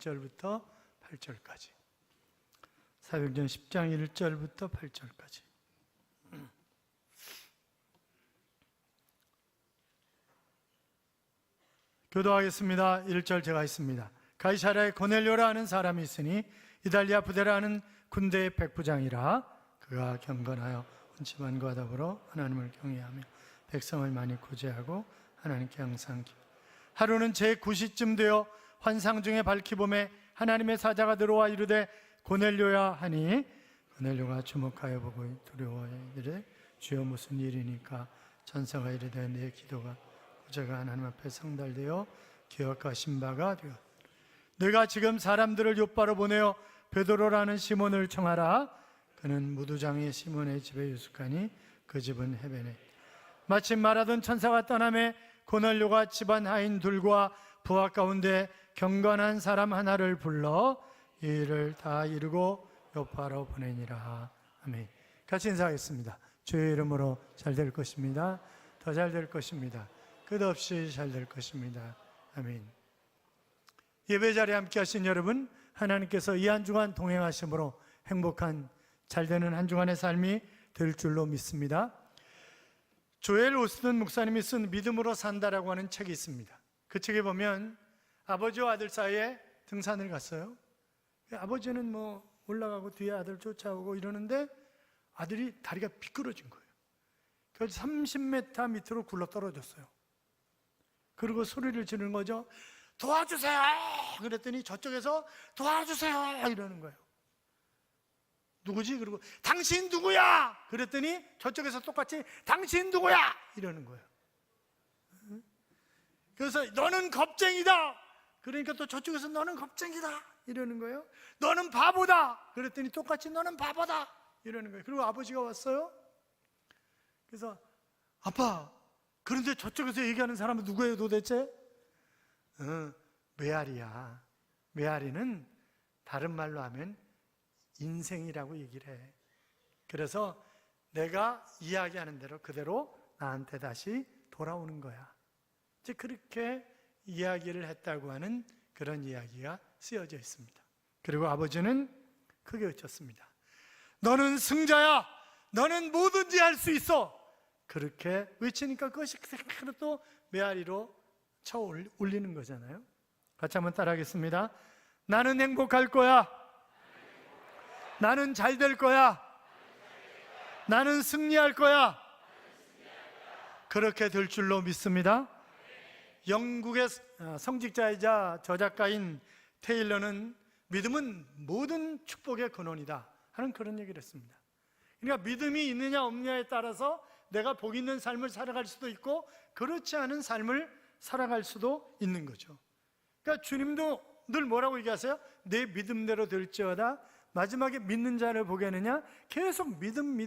1절부터 8절까지. 사도행전 10장 1절부터 8절까지. 교도하겠습니다. 1절 제가 있습니다. 가이사랴에 고넬료라 하는 사람이 있으니 이달리아 부대라 하는 군대의 백부장이라. 그가 경건하여 온 집안과 더불어 하나님을 경외하며 백성을 많이 구제하고 하나님께 항상 기도. 하루는 제9시쯤 되어 환상 중에 밝히 봄에 하나님의 사자가 들어와 이르되 고넬료야 하니, 고넬료가 주목하여 보고 두려워해 이르되 주여 무슨 일이니까? 천사가 이르되 내 기도가 구제가 하나님 앞에 상달되어 기억하신 바가 되어 내가 지금 사람들을 욥바로 보내어 베드로라는 시몬을 청하라. 그는 무두장이 시몬의 집에 유숙하니 그 집은 해변에. 마침 말하던 천사가 떠나매 고넬료가 집안 하인 둘과 부하 가운데 경건한 사람 하나를 불러 이 일을 다 이루고 욥바로 보내니라. 아멘. 같이 인사하겠습니다. 주의 이름으로 잘 될 것입니다. 더 잘 될 것입니다. 끝없이 잘 될 것입니다. 아멘. 예배 자리에 함께 하신 여러분, 하나님께서 이 한 주간 동행하심으로 행복한 잘되는 한 주간의 삶이 될 줄로 믿습니다. 조엘 오스틴 목사님이 쓴 믿음으로 산다라고 하는 책이 있습니다. 그 책에 보면 아버지와 아들 사이에 등산을 갔어요. 아버지는 올라가고 뒤에 아들 쫓아오고 이러는데 아들이 다리가 미끄러진 거예요. 그래서 30m 밑으로 굴러 떨어졌어요. 그리고 소리를 지르는 거죠. 도와주세요! 그랬더니 저쪽에서 도와주세요! 이러는 거예요. 누구지? 그리고 당신 누구야? 그랬더니 저쪽에서 똑같이 당신 누구야? 이러는 거예요. 그래서 너는 겁쟁이다. 그러니까 또 저쪽에서 너는 겁쟁이다 이러는 거예요. 너는 바보다. 그랬더니 똑같이 너는 바보다 이러는 거예요. 그리고 아버지가 왔어요. 그래서 아빠, 그런데 저쪽에서 얘기하는 사람은 누구예요 도대체? 메아리야. 메아리는 다른 말로 하면 인생이라고 얘기를 해. 그래서 내가 이야기하는 대로 그대로 나한테 다시 돌아오는 거야. 이제 그렇게 이야기를 했다고 하는 그런 이야기가 쓰여져 있습니다. 그리고 아버지는 크게 외쳤습니다. 너는 승자야. 너는 뭐든지 할 수 있어. 그렇게 외치니까 그것이 그대로 또 메아리로 쳐 올리는 거잖아요. 같이 한번 따라하겠습니다. 나는 행복할 거야. 나는 잘 될 거야. 나는 승리할 거야. 그렇게 될 줄로 믿습니다. 영국의 성직자이자 저작가인 테일러는 믿음은 모든 축복의 근원이다 하는 그런 얘기를 했습니다. 그러니까 믿음이 있느냐 없느냐에 따라서 내가 복 있는 삶을 살아갈 수도 있고 그렇지 않은 삶을 살아갈 수도 있는 거죠. 그러니까 주님도 늘 뭐라고 얘기하세요? 내 믿음대로 될지어다. 마지막에 믿는 자를 보게 하느냐? 계속 믿음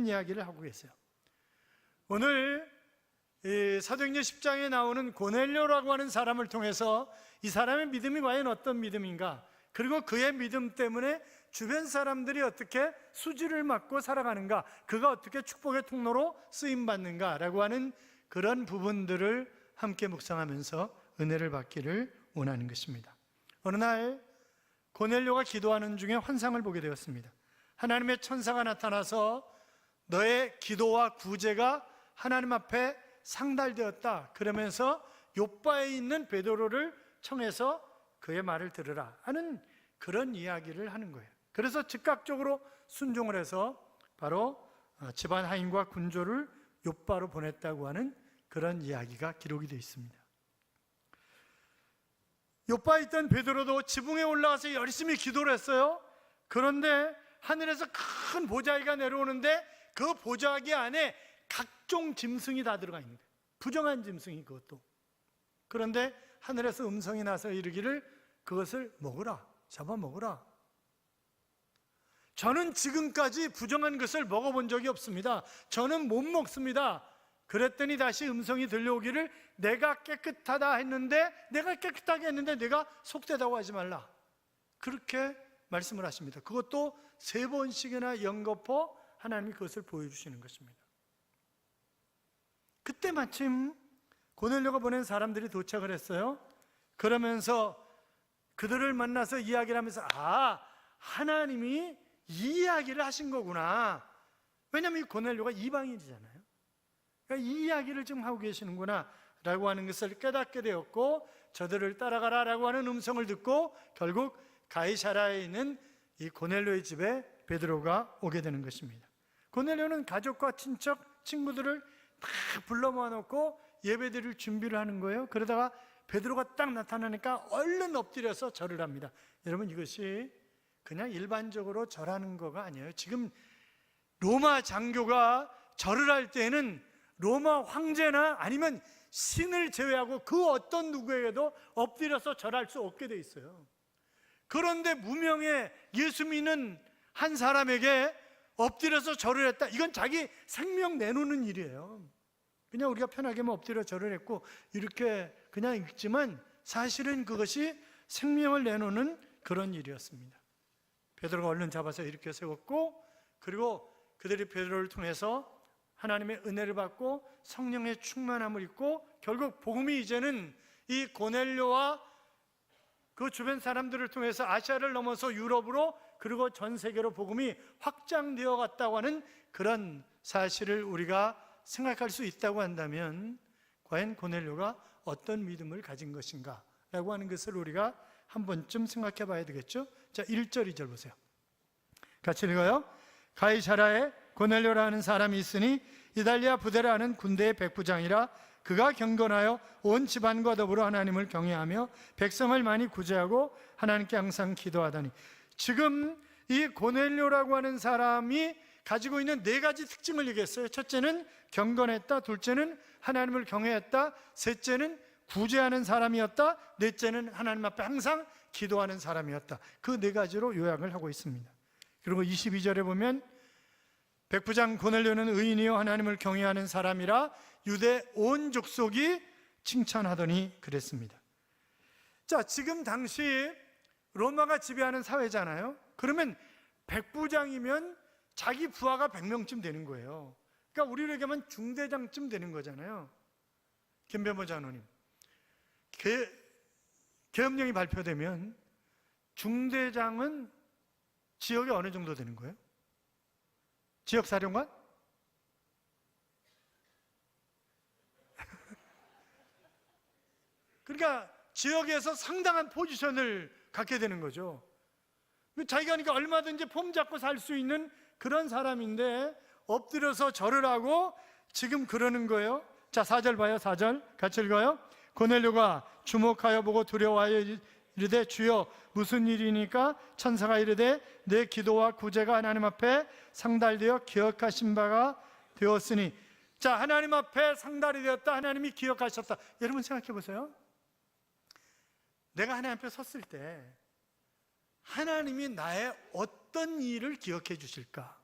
이야기를 하고 계세요. 오늘 사도행전 10장에 나오는 고넬료라고 하는 사람을 통해서 이 사람의 믿음이 과연 어떤 믿음인가, 그리고 그의 믿음 때문에 주변 사람들이 어떻게 수지를 맞고 살아가는가, 그가 어떻게 축복의 통로로 쓰임받는가라고 하는 그런 부분들을 함께 묵상하면서 은혜를 받기를 원하는 것입니다. 어느 날 고넬료가 기도하는 중에 환상을 보게 되었습니다. 하나님의 천사가 나타나서 너의 기도와 구제가 하나님 앞에 상달되었다 그러면서 욥바에 있는 베드로를 청해서 그의 말을 들으라 하는 그런 이야기를 하는 거예요. 그래서 즉각적으로 순종을 해서 바로 집안 하인과 군조를 욥바로 보냈다고 하는 그런 이야기가 기록이 되어 있습니다. 욥바에 있던 베드로도 지붕에 올라가서 열심히 기도를 했어요. 그런데 하늘에서 큰 보자기가 내려오는데 그 보자기 안에 각종 짐승이 다 들어가 있는 거예요. 부정한 짐승이 그것도. 그런데 하늘에서 음성이 나서 이르기를 그것을 먹으라, 잡아먹으라. 저는 지금까지 부정한 것을 먹어본 적이 없습니다. 저는 못 먹습니다. 그랬더니 다시 음성이 들려오기를 내가 깨끗하다 했는데, 내가 깨끗하게 했는데 내가 속되다고 하지 말라. 그렇게 말씀을 하십니다. 그것도 3번씩이나 연거푸 하나님이 그것을 보여주시는 것입니다. 그때 마침 고넬료가 보낸 사람들이 도착을 했어요. 그러면서 그들을 만나서 이야기를 하면서 하나님이 이 이야기를 하신 거구나. 왜냐하면 이 고넬료가 이방인이잖아요. 그러니까 이 이야기를 지금 하고 계시는구나 라고 하는 것을 깨닫게 되었고, 저들을 따라가라 라고 하는 음성을 듣고 결국 가이사라에 있는 이 고넬료의 집에 베드로가 오게 되는 것입니다. 고넬료는 가족과 친척, 친구들을 다 불러 모아놓고 예배드릴 준비를 하는 거예요. 그러다가 베드로가 딱 나타나니까 얼른 엎드려서 절을 합니다. 여러분, 이것이 그냥 일반적으로 절하는 거가 아니에요. 지금 로마 장교가 절을 할 때는 로마 황제나 아니면 신을 제외하고 그 어떤 누구에게도 엎드려서 절할 수 없게 돼 있어요. 그런데 무명의 예수 믿는 한 사람에게 엎드려서 절을 했다. 이건 자기 생명 내놓는 일이에요. 그냥 우리가 편하게만 엎드려 절을 했고 이렇게 그냥 읽지만 사실은 그것이 생명을 내놓는 그런 일이었습니다. 베드로가 얼른 잡아서 이렇게 세웠고, 그리고 그들이 베드로를 통해서 하나님의 은혜를 받고 성령의 충만함을 입고 결국 복음이 이제는 이 고넬료와 그 주변 사람들을 통해서 아시아를 넘어서 유럽으로, 그리고 전 세계로 복음이 확장되어 갔다고 하는 그런 사실을 우리가 생각할 수 있다고 한다면, 과연 고넬료가 어떤 믿음을 가진 것인가 라고 하는 것을 우리가 한 번쯤 생각해 봐야 되겠죠. 자, 1절 2절 보세요. 같이 읽어요. 가이사라에 고넬료라는 사람이 있으니 이달리아 부데라는 군대의 백부장이라. 그가 경건하여 온 집안과 더불어 하나님을 경외하며 백성을 많이 구제하고 하나님께 항상 기도하다니. 지금 이 고넬료라고 하는 사람이 가지고 있는 네 가지 특징을 얘기했어요. 첫째는 경건했다, 둘째는 하나님을 경외했다, 셋째는 구제하는 사람이었다, 넷째는 하나님 앞에 항상 기도하는 사람이었다. 그 네 가지로 요약을 하고 있습니다. 그리고 22절에 보면 백부장 고넬료는 의인이요 하나님을 경외하는 사람이라 유대 온 족속이 칭찬하더니 그랬습니다. 자, 지금 당시 로마가 지배하는 사회잖아요. 그러면 백부장이면 자기 부하가 100명쯤 되는 거예요. 그러니까 우리로 얘기하면 중대장쯤 되는 거잖아요. 김배모 장로님, 계엄령이 발표되면 중대장은 지역이 어느 정도 되는 거예요? 지역사령관? 그러니까 지역에서 상당한 포지션을 갖게 되는 거죠. 자기가 그러니까 얼마든지 폼 잡고 살 수 있는 그런 사람인데 엎드려서 절을 하고 지금 그러는 거예요. 자, 4절 봐요. 4절 같이 읽어요. 고넬료가 주목하여 보고 두려워하여 이르되 주여 무슨 일이니까? 천사가 이르되 내 기도와 구제가 하나님 앞에 상달되어 기억하신 바가 되었으니. 자, 하나님 앞에 상달이 되었다. 하나님이 기억하셨다. 여러분 생각해 보세요. 내가 하나님 앞에 섰을 때 하나님이 나의 어떤 일을 기억해 주실까?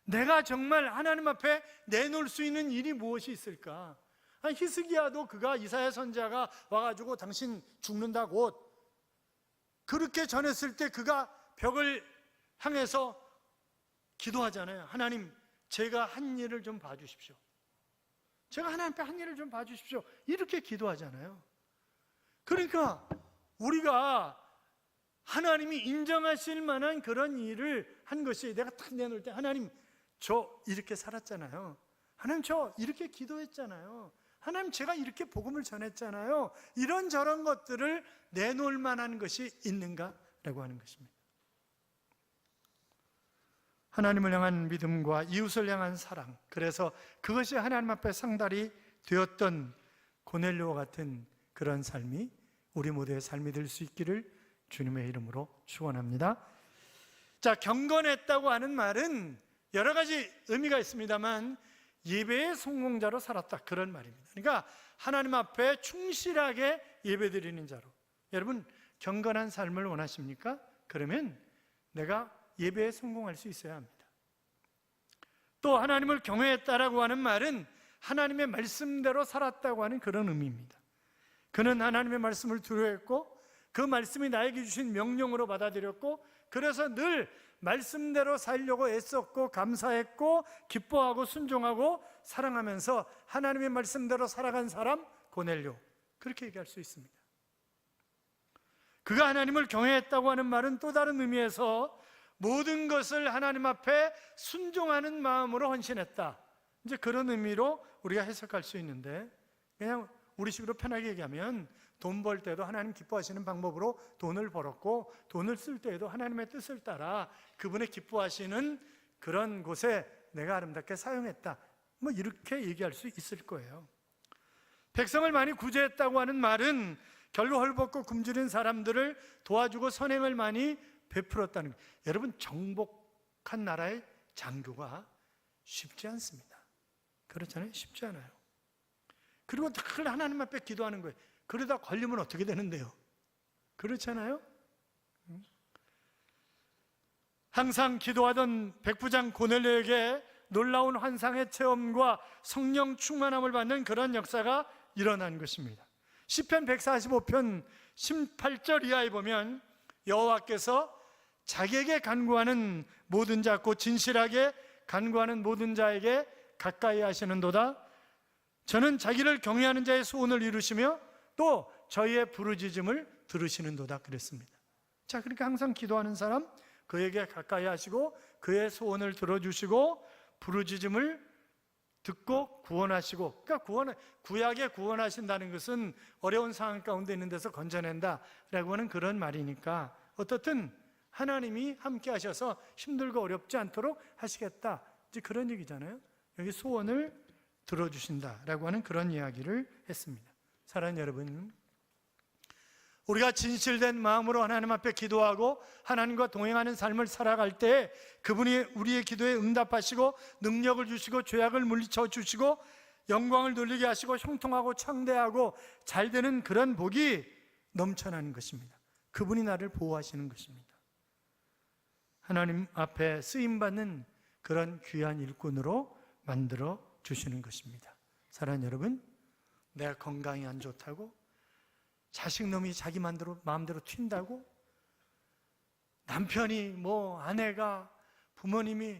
내가 정말 하나님 앞에 내놓을 수 있는 일이 무엇이 있을까? 히스기야도 그가 이사야 선지자가 와가지고 당신 죽는다 곧 그렇게 전했을 때 그가 벽을 향해서 기도하잖아요. 하나님, 제가 한 일을 좀 봐주십시오. 제가 하나님 앞에 한 일을 좀 봐주십시오. 이렇게 기도하잖아요. 그러니까 우리가 하나님이 인정하실 만한 그런 일을 한 것이, 내가 딱 내놓을 때 하나님 저 이렇게 살았잖아요. 하나님 저 이렇게 기도했잖아요. 하나님 제가 이렇게 복음을 전했잖아요. 이런저런 것들을 내놓을 만한 것이 있는가라고 하는 것입니다. 하나님을 향한 믿음과 이웃을 향한 사랑, 그래서 그것이 하나님 앞에 상달이 되었던 고넬료와 같은 그런 삶이 우리 모두의 삶이 될 수 있기를 주님의 이름으로 축원합니다. 자, 경건했다고 하는 말은 여러 가지 의미가 있습니다만 예배의 성공자로 살았다, 그런 말입니다. 그러니까 하나님 앞에 충실하게 예배드리는 자로. 여러분, 경건한 삶을 원하십니까? 그러면 내가 예배에 성공할 수 있어야 합니다. 또 하나님을 경외했다라고 하는 말은 하나님의 말씀대로 살았다고 하는 그런 의미입니다. 그는 하나님의 말씀을 두려워했고 그 말씀이 나에게 주신 명령으로 받아들였고, 그래서 늘 말씀대로 살려고 애썼고 감사했고 기뻐하고 순종하고 사랑하면서 하나님의 말씀대로 살아간 사람 고넬료, 그렇게 얘기할 수 있습니다. 그가 하나님을 경외했다고 하는 말은 또 다른 의미에서 모든 것을 하나님 앞에 순종하는 마음으로 헌신했다. 이제 그런 의미로 우리가 해석할 수 있는데, 그냥 우리식으로 편하게 얘기하면 돈 벌 때도 하나님 기뻐하시는 방법으로 돈을 벌었고, 돈을 쓸 때에도 하나님의 뜻을 따라 그분의 기뻐하시는 그런 곳에 내가 아름답게 사용했다. 뭐 이렇게 얘기할 수 있을 거예요. 백성을 많이 구제했다고 하는 말은 결국 헐벗고 굶주린 사람들을 도와주고 선행을 많이 베풀었다는 거예요. 여러분, 정복한 나라의 장교가 쉽지 않습니다. 그렇잖아요. 쉽지 않아요. 그리고 늘 하나님 앞에 기도하는 거예요. 그러다 걸리면 어떻게 되는데요? 그렇잖아요. 항상 기도하던 백부장 고넬료에게 놀라운 환상의 체험과 성령 충만함을 받는 그런 역사가 일어난 것입니다. 시편 145편 18절 이하에 보면 여호와께서 자기에게 간구하는 모든 자, 곧 진실하게 간구하는 모든 자에게 가까이 하시는도다. 저는 자기를 경외하는 자의 소원을 이루시며 또 저희의 부르짖음을 들으시는도다 그랬습니다. 자, 그러니까 항상 기도하는 사람, 그에게 가까이 하시고 그의 소원을 들어주시고 부르짖음을 듣고 구원하시고, 그러니까 구약에 구원하신다는 것은 어려운 상황 가운데 있는 데서 건져낸다라고 하는 그런 말이니까 어떻든 하나님이 함께 하셔서 힘들고 어렵지 않도록 하시겠다, 이제 그런 얘기잖아요. 여기 소원을 들어주신다라고 하는 그런 이야기를 했습니다. 사랑하는 여러분, 우리가 진실된 마음으로 하나님 앞에 기도하고 하나님과 동행하는 삶을 살아갈 때 그분이 우리의 기도에 응답하시고 능력을 주시고 죄악을 물리쳐 주시고 영광을 돌리게 하시고 형통하고 창대하고 잘 되는 그런 복이 넘쳐나는 것입니다. 그분이 나를 보호하시는 것입니다. 하나님 앞에 쓰임받는 그런 귀한 일꾼으로 만들어 주시는 것입니다. 사랑하는 여러분, 내가 건강이 안 좋다고, 자식놈이 자기 마음대로 튄다고, 남편이 아내가, 부모님이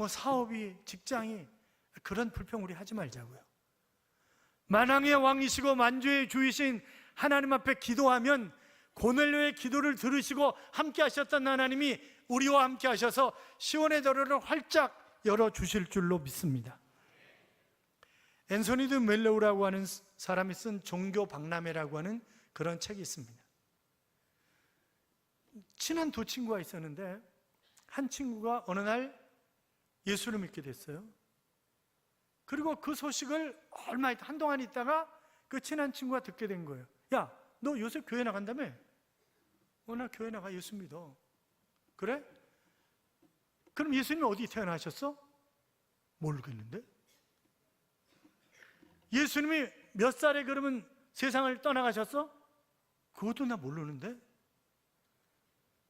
사업이, 직장이, 그런 불평 우리 하지 말자고요. 만왕의 왕이시고 만주의 주이신 하나님 앞에 기도하면 고넬료의 기도를 들으시고 함께 하셨던 하나님이 우리와 함께 하셔서 시온의 도로를 활짝 열어주실 줄로 믿습니다. 앤소니 드 멜로우라고 하는 사람이 쓴 종교 박람회라고 하는 그런 책이 있습니다. 친한 두 친구가 있었는데 한 친구가 어느 날 예수를 믿게 됐어요. 그리고 그 소식을 한동안 있다가 그 친한 친구가 듣게 된 거예요. 야, 너 요새 교회 나간다며? 나 교회 나가, 예수 믿어. 그래? 그럼 예수님이 어디 태어나셨어? 모르겠는데? 예수님이 몇 살에 그러면 세상을 떠나가셨어? 그것도 나 모르는데?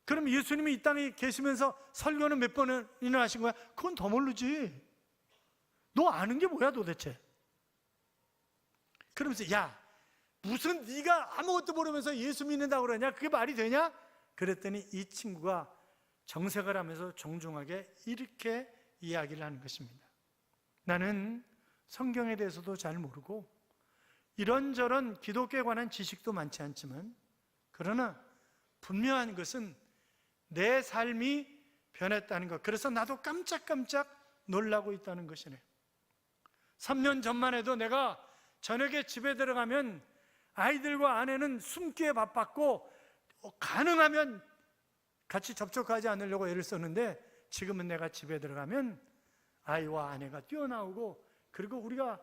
그럼 예수님이 이 땅에 계시면서 설교는 몇 번이나 하신 거야? 그건 더 모르지. 너 아는 게 뭐야 도대체? 그러면서 야, 무슨 네가 아무것도 모르면서 예수 믿는다고 그러냐? 그게 말이 되냐? 그랬더니 이 친구가 정색을 하면서 정중하게 이렇게 이야기를 하는 것입니다. 나는 성경에 대해서도 잘 모르고 이런저런 기독교에 관한 지식도 많지 않지만, 그러나 분명한 것은 내 삶이 변했다는 것, 그래서 나도 깜짝깜짝 놀라고 있다는 것이네. 3년 전만 해도 내가 저녁에 집에 들어가면 아이들과 아내는 숨기에 바빴고 가능하면 같이 접촉하지 않으려고 애를 썼는데, 지금은 내가 집에 들어가면 아이와 아내가 뛰어나오고, 그리고 우리가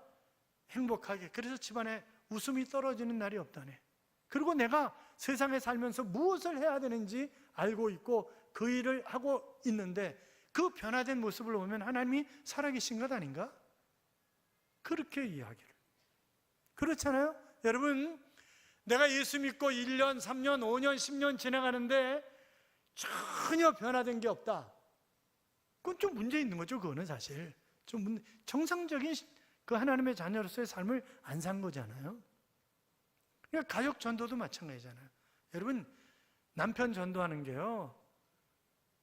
행복하게, 그래서 집안에 웃음이 떨어지는 날이 없다네. 그리고 내가 세상에 살면서 무엇을 해야 되는지 알고 있고 그 일을 하고 있는데, 그 변화된 모습을 보면 하나님이 살아계신 것 아닌가? 그렇게 이야기를. 그렇잖아요? 여러분, 내가 예수 믿고 1년, 3년, 5년, 10년 지나가는데 전혀 변화된 게 없다. 그건 좀 문제 있는 거죠. 그거는 사실 정상적인 그 하나님의 자녀로서의 삶을 안 산 거잖아요. 그러니까 가족 전도도 마찬가지잖아요. 여러분, 남편 전도하는 게요,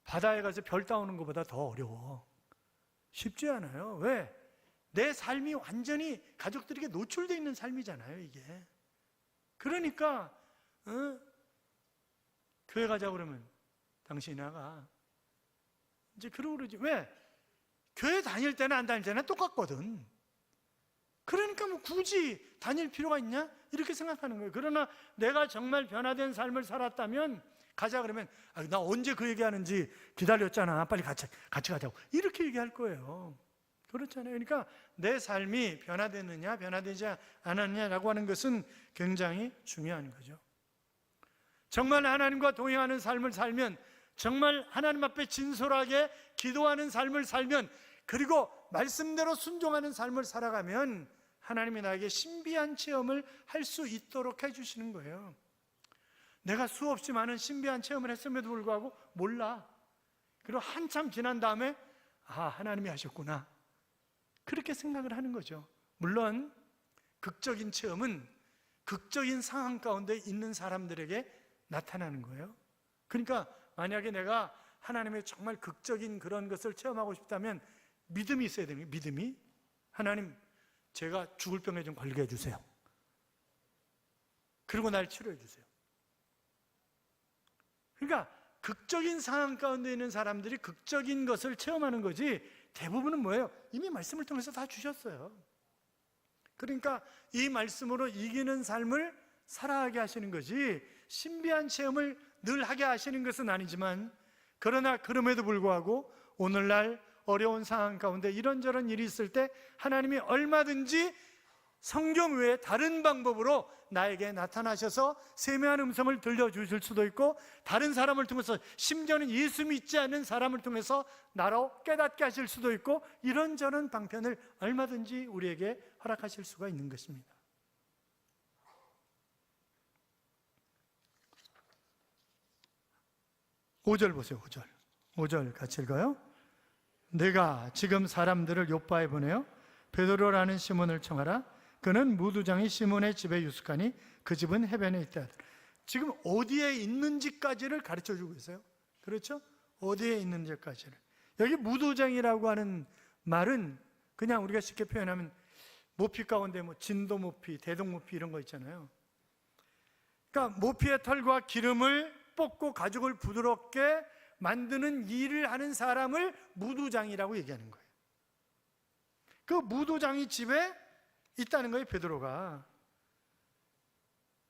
바다에 가서 별 따오는 것보다 더 어려워. 쉽지 않아요. 왜? 내 삶이 완전히 가족들에게 노출되어 있는 삶이잖아요, 이게. 그러니까 교회 가자고 그러면 당신이 나가. 이제 그러고 그러지. 왜? 교회 다닐 때나 안 다닐 때나 똑같거든. 그러니까 뭐 굳이 다닐 필요가 있냐? 이렇게 생각하는 거예요. 그러나 내가 정말 변화된 삶을 살았다면 가자 그러면 나 언제 그 얘기하는지 기다렸잖아. 빨리 같이 가자고. 이렇게 얘기할 거예요. 그렇잖아요. 그러니까 내 삶이 변화됐느냐 변화되지 않았느냐라고 하는 것은 굉장히 중요한 거죠. 정말 하나님과 동행하는 삶을 살면, 정말 하나님 앞에 진솔하게 기도하는 삶을 살면, 그리고 말씀대로 순종하는 삶을 살아가면 하나님이 나에게 신비한 체험을 할 수 있도록 해주시는 거예요. 내가 수없이 많은 신비한 체험을 했음에도 불구하고 몰라. 그리고 한참 지난 다음에 하나님이 하셨구나, 그렇게 생각을 하는 거죠. 물론 극적인 체험은 극적인 상황 가운데 있는 사람들에게 나타나는 거예요. 그러니까 만약에 내가 하나님의 정말 극적인 그런 것을 체험하고 싶다면 믿음이 있어야 됩니다. 믿음이. 하나님, 제가 죽을 병에 좀 걸리게 해주세요. 그리고 날 치료해 주세요. 그러니까 극적인 상황 가운데 있는 사람들이 극적인 것을 체험하는 거지, 대부분은 뭐예요? 이미 말씀을 통해서 다 주셨어요. 그러니까 이 말씀으로 이기는 삶을 살아가게 하시는 거지, 신비한 체험을 늘 하게 하시는 것은 아니지만, 그러나 그럼에도 불구하고 오늘날 어려운 상황 가운데 이런저런 일이 있을 때 하나님이 얼마든지 성경 외에 다른 방법으로 나에게 나타나셔서 세미한 음성을 들려주실 수도 있고, 다른 사람을 통해서, 심지어는 예수 믿지 않는 사람을 통해서 나로 깨닫게 하실 수도 있고, 이런저런 방편을 얼마든지 우리에게 허락하실 수가 있는 것입니다. 5절 보세요. 5절 같이 읽어요. 내가 지금 사람들을 요바에 보내어 베드로라는 시몬을 청하라. 그는 무두장이 시몬의 집에 유숙하니 그 집은 해변에 있다. 지금 어디에 있는지까지를 가르쳐주고 있어요. 그렇죠? 어디에 있는지까지를. 여기 무두장이라고 하는 말은 그냥 우리가 쉽게 표현하면 모피 가운데 뭐 진도 모피, 대동 모피 이런 거 있잖아요. 그러니까 모피의 털과 기름을 뽑고 가죽을 부드럽게 만드는 일을 하는 사람을 무두장이라고 얘기하는 거예요. 그 무두장이 집에 있다는 거예요, 베드로가.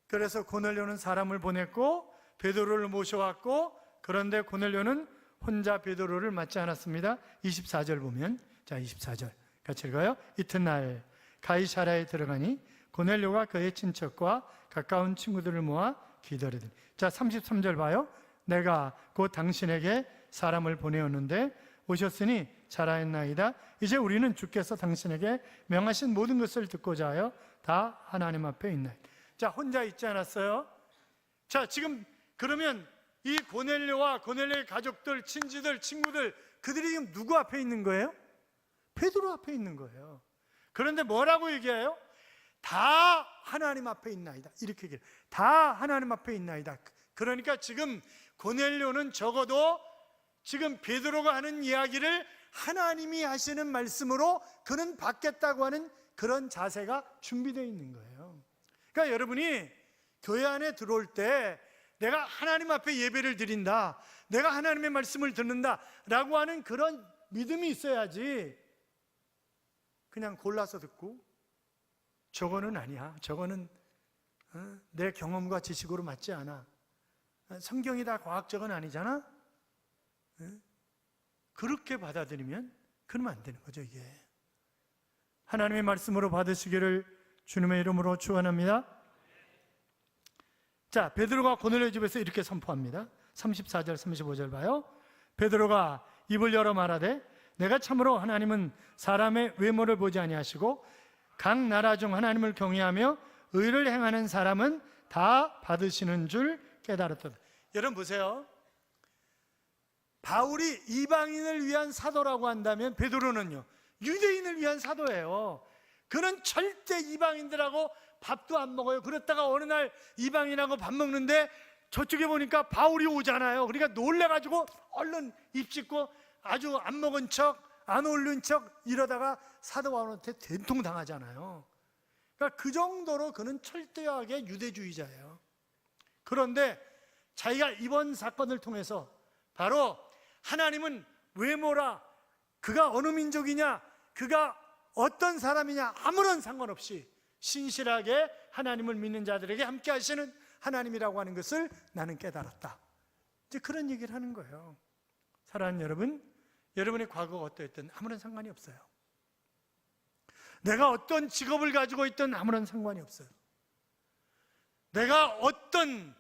그래서 고넬료는 사람을 보냈고 베드로를 모셔왔고, 그런데 고넬료는 혼자 베드로를 맞지 않았습니다. 24절 보면, 자 24절 같이 읽어요. 이튿날 가이사랴에 들어가니 고넬료가 그의 친척과 가까운 친구들을 모아 기다리더니, 자 33절 봐요. 내가 곧 당신에게 사람을 보내었는데 오셨으니 잘하였나이다. 이제 우리는 주께서 당신에게 명하신 모든 것을 듣고자 하여 다 하나님 앞에 있나이다. 자, 혼자 있지 않았어요? 자, 지금 그러면 이 고넬료와 고넬료의 가족들, 친지들, 친구들, 그들이 지금 누구 앞에 있는 거예요? 베드로 앞에 있는 거예요. 그런데 뭐라고 얘기해요? 다 하나님 앞에 있나이다, 이렇게 얘기해요. 다 하나님 앞에 있나이다. 그러니까 지금 고넬료는 적어도 지금 베드로가 하는 이야기를 하나님이 하시는 말씀으로 그는 받겠다고 하는 그런 자세가 준비되어 있는 거예요. 그러니까 여러분이 교회 안에 들어올 때 내가 하나님 앞에 예배를 드린다, 내가 하나님의 말씀을 듣는다 라고 하는 그런 믿음이 있어야지, 그냥 골라서 듣고 저거는 아니야, 저거는 내 경험과 지식으로 맞지 않아, 성경이 다 과학적은 아니잖아, 그렇게 받아들이면 그러면 안 되는 거죠. 이게 하나님의 말씀으로 받으시기를 주님의 이름으로 축원합니다. 자, 베드로가 고넬료 집에서 이렇게 선포합니다. 34절 35절 봐요. 베드로가 입을 열어 말하되 내가 참으로 하나님은 사람의 외모를 보지 아니하시고 각 나라 중 하나님을 경외하며 의를 행하는 사람은 다 받으시는 줄 깨달았다. 여러분 보세요. 바울이 이방인을 위한 사도라고 한다면 베드로는요, 유대인을 위한 사도예요. 그는 절대 이방인들하고 밥도 안 먹어요. 그랬다가 어느 날 이방인하고 밥 먹는데 저쪽에 보니까 바울이 오잖아요. 그러니까 놀래가지고 얼른 입 찢고 아주 안 먹은 척, 안 어울린 척 이러다가 사도 바울한테 된통 당하잖아요. 그러니까 그 정도로 그는 철저하게 유대주의자예요. 그런데 자기가 이번 사건을 통해서 바로 하나님은 외모라, 그가 어느 민족이냐, 그가 어떤 사람이냐 아무런 상관없이 신실하게 하나님을 믿는 자들에게 함께 하시는 하나님이라고 하는 것을 나는 깨달았다. 이제 그런 얘기를 하는 거예요. 사랑하는 여러분, 여러분의 과거가 어떠했든 아무런 상관이 없어요. 내가 어떤 직업을 가지고 있든 아무런 상관이 없어요. 내가 어떤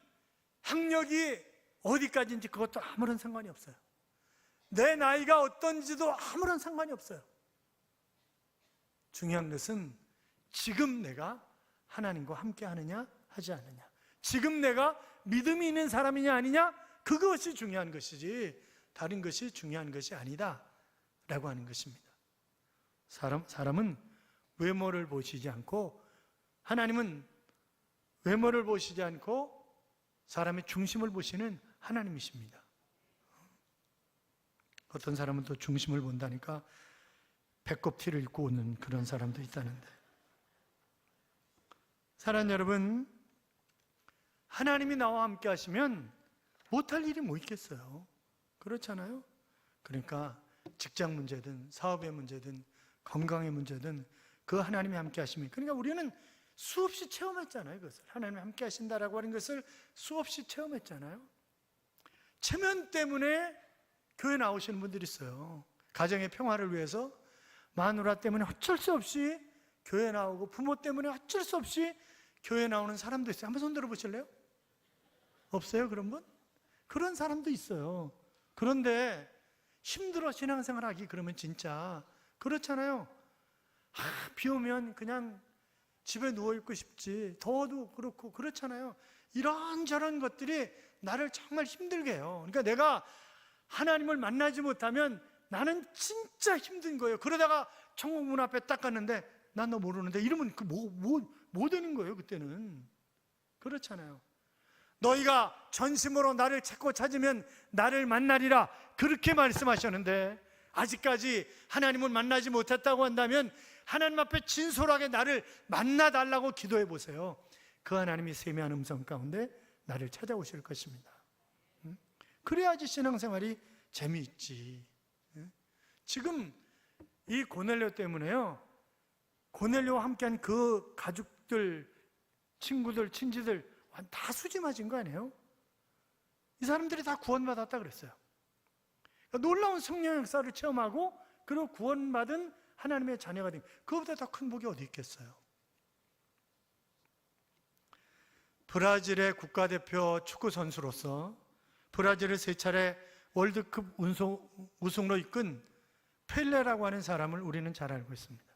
학력이 어디까지인지 그것도 아무런 상관이 없어요. 내 나이가 어떤지도 아무런 상관이 없어요. 중요한 것은 지금 내가 하나님과 함께 하느냐 하지 않느냐, 지금 내가 믿음이 있는 사람이냐 아니냐, 그것이 중요한 것이지 다른 것이 중요한 것이 아니다 라고 하는 것입니다. 사람은 외모를 보시지 않고, 하나님은 외모를 보시지 않고 사람의 중심을 보시는 하나님이십니다. 어떤 사람은 또 중심을 본다니까 배꼽 티를 입고 오는 그런 사람도 있다는데, 사랑하는 여러분, 하나님이 나와 함께 하시면 못할 일이 뭐 있겠어요? 그렇잖아요? 그러니까 직장 문제든 사업의 문제든 건강의 문제든 그 하나님이 함께 하시면, 그러니까 우리는 수없이 체험했잖아요. 그것을 하나님이 함께 하신다라고 하는 것을 수없이 체험했잖아요. 체면 때문에 교회 나오시는 분들이 있어요. 가정의 평화를 위해서 마누라 때문에 어쩔 수 없이 교회 나오고, 부모 때문에 어쩔 수 없이 교회 나오는 사람도 있어요. 한번 손 들어보실래요? 없어요? 그런 분? 그런 사람도 있어요. 그런데 힘들어 신앙생활 하기 그러면 진짜 그렇잖아요. 비 오면 그냥 집에 누워있고 싶지, 더워도 그렇고 그렇잖아요. 이런저런 것들이 나를 정말 힘들게 해요. 그러니까 내가 하나님을 만나지 못하면 나는 진짜 힘든 거예요. 그러다가 천국 문 앞에 딱 갔는데 난 너 모르는데 이러면 뭐 되는 거예요 그때는. 그렇잖아요. 너희가 전심으로 나를 찾고 찾으면 나를 만나리라, 그렇게 말씀하셨는데 아직까지 하나님을 만나지 못했다고 한다면 하나님 앞에 진솔하게 나를 만나달라고 기도해 보세요. 그 하나님이 세미한 음성 가운데 나를 찾아오실 것입니다. 그래야지 신앙생활이 재미있지. 지금 이 고넬료 때문에요, 고넬료와 함께한 그 가족들, 친구들, 친지들 다 수지 맞은 거 아니에요? 이 사람들이 다 구원받았다 그랬어요. 그러니까 놀라운 성령 역사를 체험하고 그리고 구원받은 하나님의 자녀가 된, 그거보다 더 큰 복이 어디 있겠어요? 브라질의 국가대표 축구 선수로서 브라질을 3차례 월드컵 우승으로 이끈 펠레라고 하는 사람을 우리는 잘 알고 있습니다.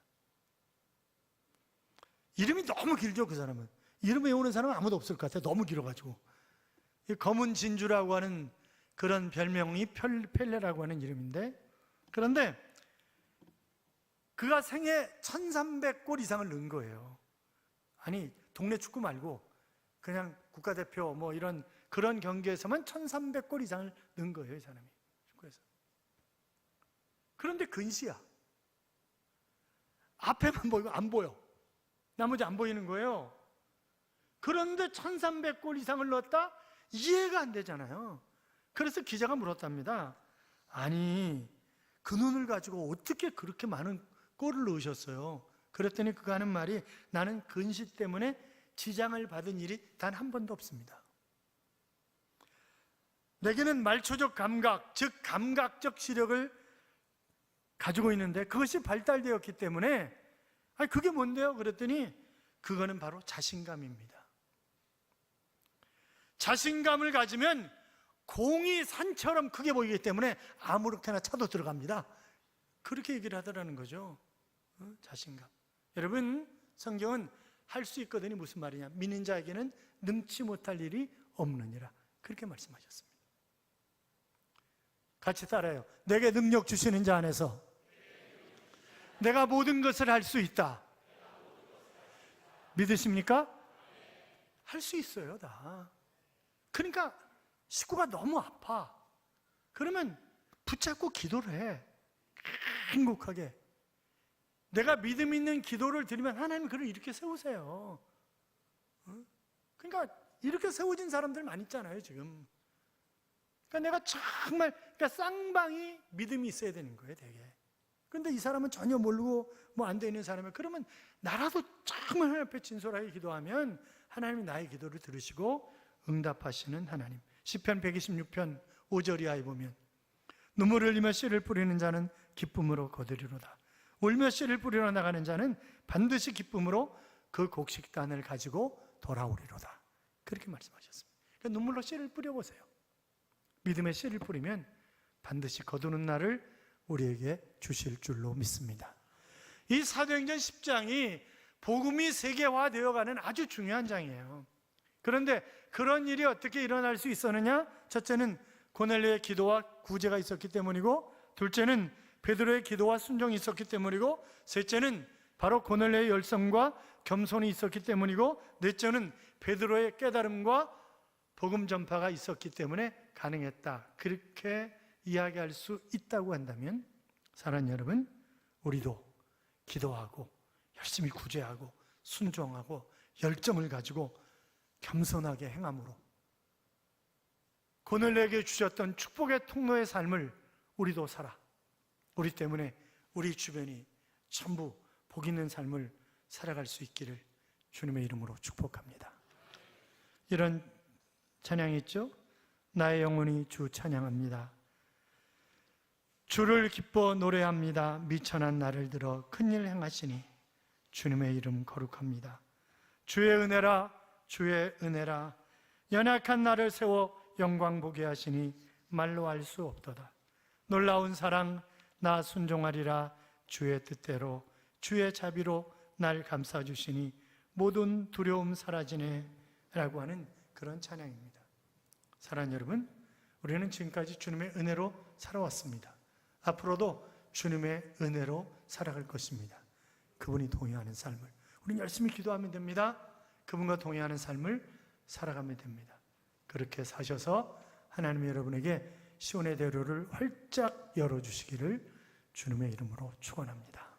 이름이 너무 길죠. 그 사람은 이름 외우는 사람은 아무도 없을 것 같아요. 너무 길어가지고. 이 검은 진주라고 하는 그런 별명이 펠레라고 하는 이름인데, 그런데 그가 생애 1300골 이상을 넣은 거예요. 아니 동네 축구 말고 그냥 국가대표 뭐 이런 그런 경기에서만 1300골 이상을 넣은 거예요, 이 사람이 축구에서. 그런데 근시야. 앞에만 보이고 안 보여. 나머지 안 보이는 거예요. 그런데 1300골 이상을 넣었다? 이해가 안 되잖아요. 그래서 기자가 물었답니다. 아니 그 눈을 가지고 어떻게 그렇게 많은 골을 넣으셨어요? 그랬더니 그가 하는 말이, 나는 근시 때문에 지장을 받은 일이 단 한 번도 없습니다. 내게는 말초적 감각, 즉 감각적 시력을 가지고 있는데 그것이 발달되었기 때문에, 아니 그게 뭔데요? 그랬더니 그거는 바로 자신감입니다. 자신감을 가지면 공이 산처럼 크게 보이기 때문에 아무렇게나 차도 들어갑니다. 그렇게 얘기를 하더라는 거죠. 자신감. 여러분, 성경은 할 수 있거든요. 무슨 말이냐? 믿는 자에게는 능치 못할 일이 없느니라, 그렇게 말씀하셨습니다. 같이 따라요. 내게 능력 주시는 자 안에서 내가 모든 것을 할 수 있다. 믿으십니까? 할 수 있어요, 다. 그러니까 식구가 너무 아파. 그러면 붙잡고 기도를 해. 행복하게. 내가 믿음 있는 기도를 드리면 하나님 그를 이렇게 세우세요. 그러니까 이렇게 세워진 사람들 많이 있잖아요, 지금. 그러니까 내가 정말, 그러니까 쌍방이 믿음이 있어야 되는 거예요, 되게. 그런데 이 사람은 전혀 모르고 뭐 안 되는 사람이에요. 그러면 나라도 정말 하나님 앞에 진솔하게 기도하면 하나님이 나의 기도를 들으시고 응답하시는 하나님. 시편 126편 5절 이하에 보면 눈물을 흘리며 씨를 뿌리는 자는 기쁨으로 거두리로다. 울며 씨를 뿌리러 나가는 자는 반드시 기쁨으로 그 곡식단을 가지고 돌아오리로다. 그렇게 말씀하셨습니다. 그러니까 눈물로 씨를 뿌려보세요. 믿음의 씨를 뿌리면 반드시 거두는 날을 우리에게 주실 줄로 믿습니다. 이 사도행전 10장이 복음이 세계화되어가는 아주 중요한 장이에요. 그런데 그런 일이 어떻게 일어날 수 있었느냐? 첫째는 고넬료의 기도와 구제가 있었기 때문이고, 둘째는 베드로의 기도와 순종이 있었기 때문이고, 셋째는 바로 고넬료의 열성과 겸손이 있었기 때문이고, 넷째는 베드로의 깨달음과 복음 전파가 있었기 때문에 가능했다. 그렇게 이야기할 수 있다고 한다면, 사랑하는 여러분, 우리도 기도하고 열심히 구제하고 순종하고 열정을 가지고 겸손하게 행함으로 고넬료에게 주셨던 축복의 통로의 삶을 우리도 살아, 우리 때문에 우리 주변이 전부 복 있는 삶을 살아갈 수 있기를 주님의 이름으로 축복합니다. 이런 찬양이 있죠? 나의 영혼이 주 찬양합니다. 주를 기뻐 노래합니다. 미천한 나를 들어 큰일 행하시니 주님의 이름 거룩합니다. 주의 은혜라, 주의 은혜라. 연약한 나를 세워 영광 보게 하시니 말로 알 수 없도다. 놀라운 사랑, 나 순종하리라. 주의 뜻대로 주의 자비로 날 감싸주시니 모든 두려움 사라지네 라고 하는 그런 찬양입니다. 사랑하는 여러분, 우리는 지금까지 주님의 은혜로 살아왔습니다. 앞으로도 주님의 은혜로 살아갈 것입니다. 그분이 동의하는 삶을, 우리는 열심히 기도하면 됩니다. 그분과 동의하는 삶을 살아가면 됩니다. 그렇게 사셔서 하나님 여러분에게 시온의 대로를 활짝 열어주시기를 주님의 이름으로 축원합니다.